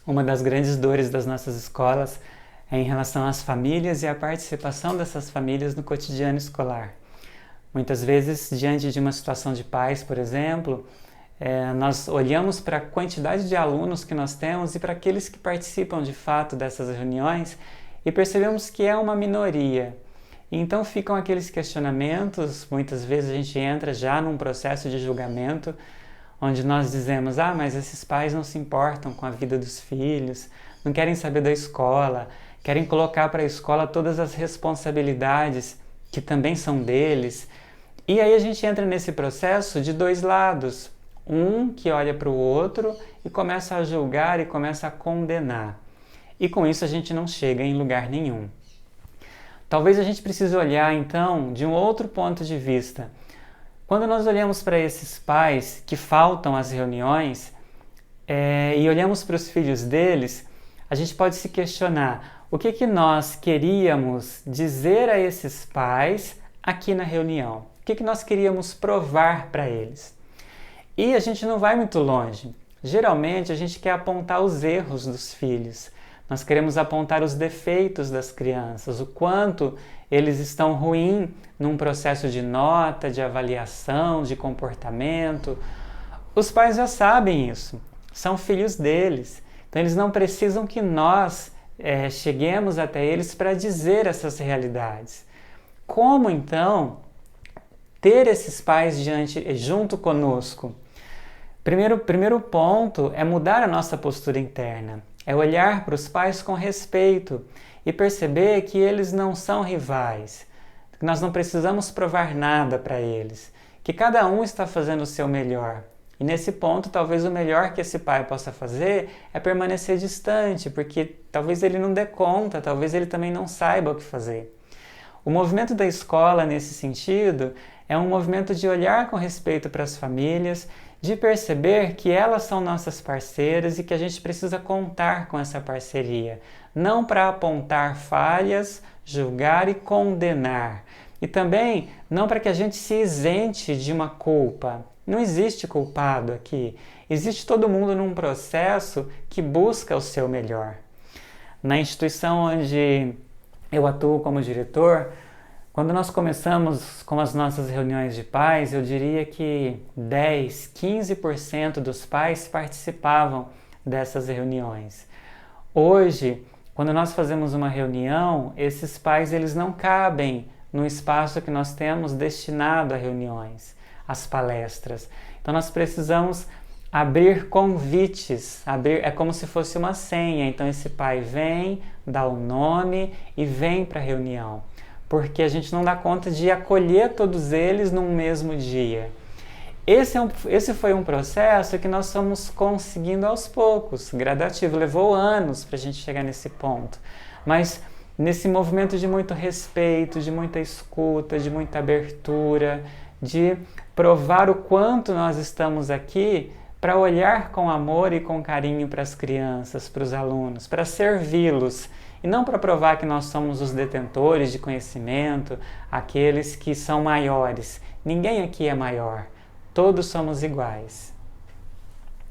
Uma das grandes dores das nossas escolas é em relação às famílias e à participação dessas famílias no cotidiano escolar. Muitas vezes, diante de uma situação de paz, por exemplo, nós olhamos para a quantidade de alunos que nós temos e para aqueles que participam de fato dessas reuniões e percebemos que é uma minoria. Então ficam aqueles questionamentos, muitas vezes a gente entra já num processo de julgamento, onde nós dizemos, mas esses pais não se importam com a vida dos filhos, não querem saber da escola, querem colocar para a escola todas as responsabilidades que também são deles. E aí a gente entra nesse processo de dois lados, um que olha para o outro e começa a julgar e começa a condenar. E com isso a gente não chega em lugar nenhum. Talvez a gente precise olhar então de um outro ponto de vista. Quando nós olhamos para esses pais que faltam às reuniões e olhamos para os filhos deles, a gente pode se questionar o que nós queríamos dizer a esses pais aqui na reunião, o que nós queríamos provar para eles. E a gente não vai muito longe. Geralmente a gente quer apontar os erros dos filhos, nós queremos apontar os defeitos das crianças, o quanto eles estão ruins num processo de nota, de avaliação, de comportamento. Os pais já sabem isso, são filhos deles. Então eles não precisam que nós cheguemos até eles para dizer essas realidades. Como então ter esses pais junto conosco? Primeiro ponto é mudar a nossa postura interna, é olhar para os pais com respeito e perceber que eles não são rivais, que nós não precisamos provar nada para eles, que cada um está fazendo o seu melhor. E nesse ponto, talvez o melhor que esse pai possa fazer é permanecer distante, porque talvez ele não dê conta, talvez ele também não saiba o que fazer. O movimento da escola, nesse sentido, é um movimento de olhar com respeito para as famílias, de perceber que elas são nossas parceiras e que a gente precisa contar com essa parceria, não para apontar falhas, julgar e condenar. E também não para que a gente se isente de uma culpa. Não existe culpado aqui. Existe todo mundo num processo que busca o seu melhor. Na instituição onde eu atuo como diretor, quando nós começamos com as nossas reuniões de pais, eu diria que 10, 15% dos pais participavam dessas reuniões. Hoje, quando nós fazemos uma reunião, esses pais eles não cabem no espaço que nós temos destinado a reuniões, às palestras. Então nós precisamos abrir convites, é como se fosse uma senha. Então esse pai vem, dá o nome e vem para a reunião, porque a gente não dá conta de acolher todos eles num mesmo dia. Esse foi um processo que nós fomos conseguindo aos poucos, gradativo, levou anos para a gente chegar nesse ponto. Mas nesse movimento de muito respeito, de muita escuta, de muita abertura, de provar o quanto nós estamos aqui para olhar com amor e com carinho para as crianças, para os alunos, para servi-los, e não para provar que nós somos os detentores de conhecimento, aqueles que são maiores. Ninguém aqui é maior, todos somos iguais.